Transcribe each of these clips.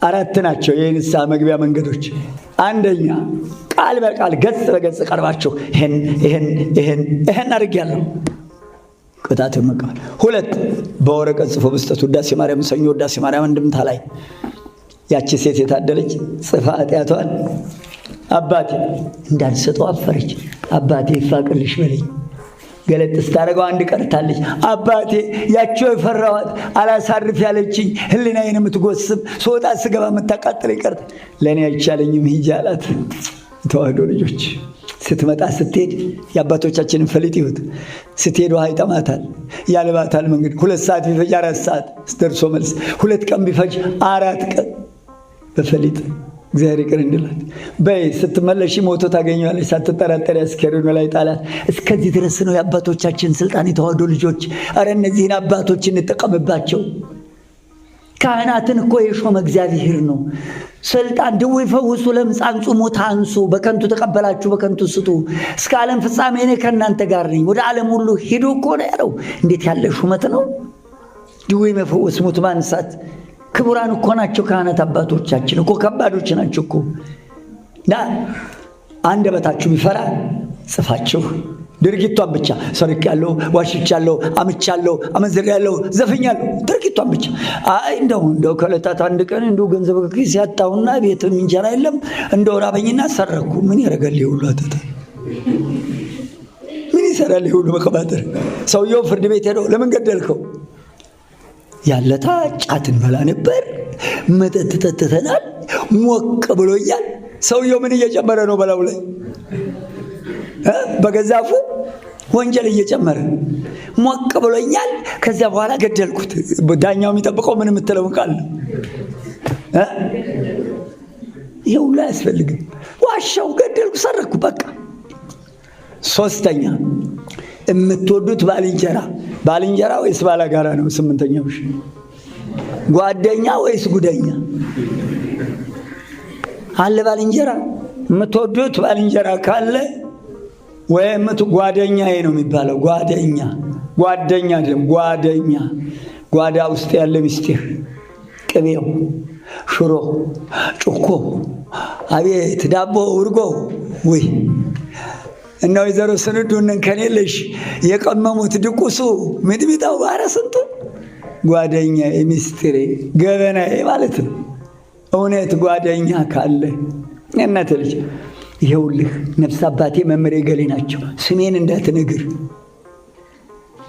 4 ናቸው የንስሐ መግቢያ መንገዶች። አንደኛ ቃል በቃል ገጽ በገጽ ቀርባችሁ ይሄን አድርጌያለሁ ቅጣት መቀበል። 2 በወረቀት ጽፎ መስጠት። ውዳሴ ማርያም ሰኞ ውዳሴ ማርያም እንድምታ ላይ ያቺ ሴት የታደለች ጽፋ ኃጢአቷን አባቴ እንዳልሰጠው አፈረች። አባቴ ይፋቅልሽ በለኝ። ገለጥ ስታደርገው አንድ ቀርታለች። አባቴ ያቸው የፈራዋት አላሳርፍ ያለችኝ ህሊናዬን የምትጎስብ ስወጣ ስገባ የምታቃጥለኝ ቀርታ ለእኔ አይቻለኝም ሂጂ አላት። ተዋህዶ ልጆች ስትመጣ ስትሄድ የአባቶቻችንን ፈሊጥ ይሁት ስትሄድ ውሃ ይጠማታል፣ ያልባታል። መንገድ 2 ሰዓት ቢፈጅ 4 ሰዓት ደርሶ መልስ፣ 2 ቀን ቢፈጅ 4 ቀን በፈሊጥ እግዚአብሔር ይቅር እንድላት። በይ ስትመለሽ ሞቶ ታገኘዋለሽ ሳትጠራጠሪ አስከሬኑ ላይ ጣላት። እስከዚህ ድረስ ነው የአባቶቻችን ስልጣን። የተዋህዶ ልጆች አረ እነዚህን አባቶች እንጠቀምባቸው። ካህናትን እኮ የሾመ እግዚአብሔር ነው። ስልጣን ድውይ ፈውሱ፣ ለምጽ አንጹ፣ ሙት አንሱ፣ በከንቱ ተቀበላችሁ በከንቱ ስጡ፣ እስከ ዓለም ፍጻሜ እኔ ከእናንተ ጋር ነኝ፣ ወደ ዓለም ሁሉ ሂዱ እኮ ነው ያለው። እንዴት ያለ ሹመት ነው! ድውይ መፈወስ፣ ሙት ማንሳት። ክቡራን እኮ ናቸው ካህናት አባቶቻችን እኮ ከባዶች ናቸው እኮ። አንደበታችሁ ቢፈራ ጽፋችሁ ድርጊቷን ብቻ ሰርቄያለሁ፣ ዋሽቻለሁ፣ አምቻለሁ፣ አመንዝሬያለሁ፣ ዘፍኛለሁ፣ ድርጊቷን ብቻ። እንደው ከዕለታት አንድ ቀን እንደው ገንዘብ ከኪስ ያጣሁና ቤት እንጀራ የለም እንደው ራበኝና ሰረኩ። ምን ያደርጋል ይሁሉ አተታ? ምን ይሰራል ይሁሉ መቀባጠር? ሰውየው ፍርድ ቤት ሄዶ ለምን ገደልከው? ያለታ ጫትን በላ ነበር፣ መጠጥ ጠጥተናል፣ ሞቅ ብሎኛል። ሰውየው ምን እየጨመረ ነው በላው ላይ? በገዛፉ ወንጀል እየጨመረ ሞቅ ብሎኛል፣ ከዚያ በኋላ ገደልኩት። ዳኛው የሚጠብቀው ምን የምትለው ቃል ነው? ይሄ ሁሉ አያስፈልግም። ዋሻው፣ ገደልኩ፣ ሰረኩ፣ በቃ። 3ኛ የምትወዱት ባልንጀራ ወይስ ባላጋራ ነው? 8ኛው ጓደኛ ወይስ ጉደኛ አለ? ባልንጀራ የምትወዱት ባልንጀራ ካለ ወይም ጓደኛዬ ነው የሚባለው። ጓደኛ ጓዳ ውስጥ ያለ ምስጢር፣ ቅቤው፣ ሽሮ፣ ጩኮ፣ አቤት ዳቦ፣ እርጎ ወይ እና ወይዘሮ ስንዱን ከኔለሽ የቀመሙት ድቁሱ ሚጥሚጣው ባረ ስንቱ ጓደኛዬ፣ ምስጢሬ፣ ገበናዬ ማለት ነው። እውነት ጓደኛ ካለ እናት ልጅ ይኸውልህ ነፍስ አባቴ መምሬ ገሌ ናቸው፣ ስሜን እንዳትነግር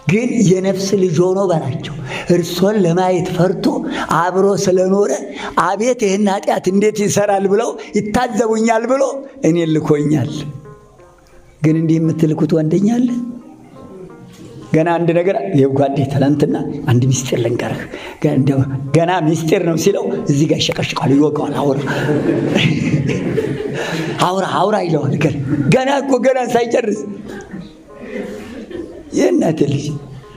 ግን የነፍስ ልጅ ሆኖ በላቸው። እርሶን ለማየት ፈርቶ አብሮ ስለኖረ አቤት ይህን ኃጢአት እንዴት ይሰራል ብለው ይታዘቡኛል ብሎ እኔን ልኮኛል። ግን እንዲህ የምትልኩት ወንደኛ አለ? ገና አንድ ነገር የጓዴ ትላንትና አንድ ሚስጥር ልንገርህ፣ ገና ሚስጥር ነው ሲለው እዚህ ጋር ይሸቀሽቃል፣ ይወቀዋል። አውራ ይለዋል። ገና ሳይጨርስ የእናቴ ልጅ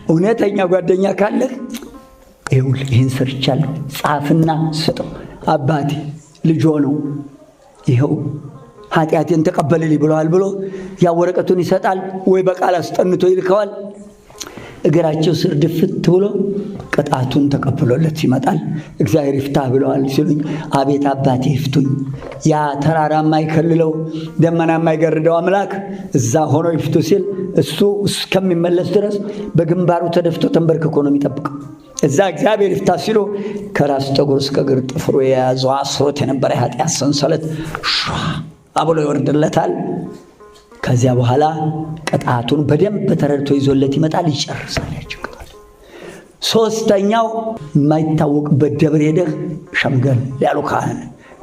እውነተኛ ጓደኛ ካለህ ይኸውልህ ይህን ሰርቻለሁ ጻፍና ስጠው። አባቴ ልጆ ነው ይኸው ኃጢአቴን ተቀበልልኝ ብለዋል ብሎ ያ ወረቀቱን ይሰጣል፣ ወይ በቃል አስጠንቶ ይልከዋል። እግራቸው ስር ድፍት ብሎ ቅጣቱን ተቀብሎለት ይመጣል። እግዚአብሔር ይፍታህ ብለዋል ሲሉኝ አቤት አባቴ ይፍቱኝ። ያ ተራራ የማይከልለው ደመና የማይገርደው አምላክ እዛ ሆኖ ይፍቱ ሲል እሱ እስከሚመለስ ድረስ በግንባሩ ተደፍቶ ተንበርክኮ ነው የሚጠብቀው። እዛ እግዚአብሔር ይፍታህ ሲሉ ከራስ ጠጉር እስከ እግር ጥፍሩ የያዘው አስሮት የነበረ የኃጢአት ሰንሰለት አብሎ ይወርድለታል። ከዚያ በኋላ ቅጣቱን በደንብ ተረድቶ ይዞለት ይመጣል፣ ይጨርሳል። ያችግታል። 3ኛው የማይታወቅበት ደብር ሄደህ ሸምገል ያሉ ካህን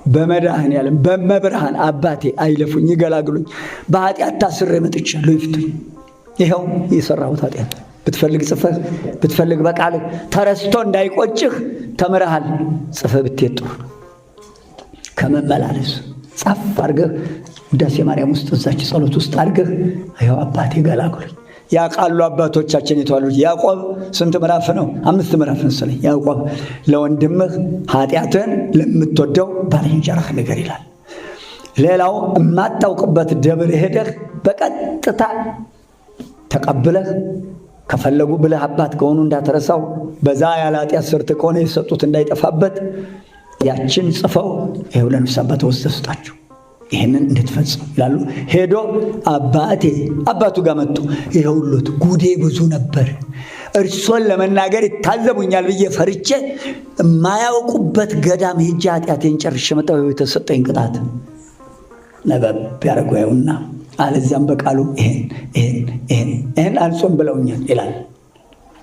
በመድኃኔዓለም በመብርሃን አባቴ አይለፉኝ፣ ይገላግሉኝ፣ በኃጢአት ታስሬ መጥቻለሁ፣ ይፍቱኝ። ይኸው የሰራሁት ኃጢአት ብትፈልግ ጽፈህ ብትፈልግ በቃልህ ተረስቶ እንዳይቆጭህ ተምረሃል። ጽፈህ ብትሄድ ጥሩ ከመመላለስ ጻፍ አድርገህ ውዳሴ ማርያም ውስጥ እዛች ጸሎት ውስጥ አድርገህ ይኸው አባቴ ገላግሉኝ። ያውቃሉ አባቶቻችን የተዋሉት። ያዕቆብ ስንት ምዕራፍ ነው? 5 ምዕራፍ መሰለኝ። ያዕቆብ ለወንድምህ ኃጢአትን ለምትወደው ባልንጀራህ ንገር ይላል። ሌላው የማታውቅበት ደብር ሄደህ በቀጥታ ተቀብለህ ከፈለጉ ብለህ አባት ከሆኑ እንዳትረሳው፣ በዛ ያለ ኃጢአት ሰርት ከሆነ የሰጡት እንዳይጠፋበት ያችን ጽፈው ይኸው ለንስሐ አባት ወስደው ስጣቸው ይህንን እንድትፈጽም ይላሉ። ሄዶ አባቱ ጋር መጡ። ይኸውልዎት ጉዴ ብዙ ነበር፣ እርሶን ለመናገር ይታዘቡኛል ብዬ ፈርቼ የማያውቁበት ገዳም ሄጄ ኃጢአቴን ጨርሼ መጣሁ። የተሰጠኝ ቅጣት ነበብ ያደርጉና አለዚያም በቃሉ ይሄን አልጾም ብለውኛል ይላል።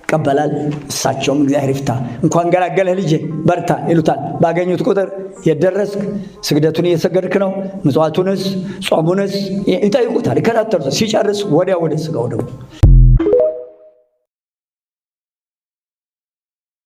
ይቀበላል። እሳቸውም እግዚአብሔር ይፍታ እንኳን ገላገለህ ልጄ በርታ ይሉታል። ባገኙት ቁጥር የደረስክ ስግደቱን እየሰገድክ ነው፣ ምጽዋቱንስ ጾሙንስ ይጠይቁታል፣ ይከታተሉታል። ሲጨርስ ወዲያ ወደ ስጋው ደግሞ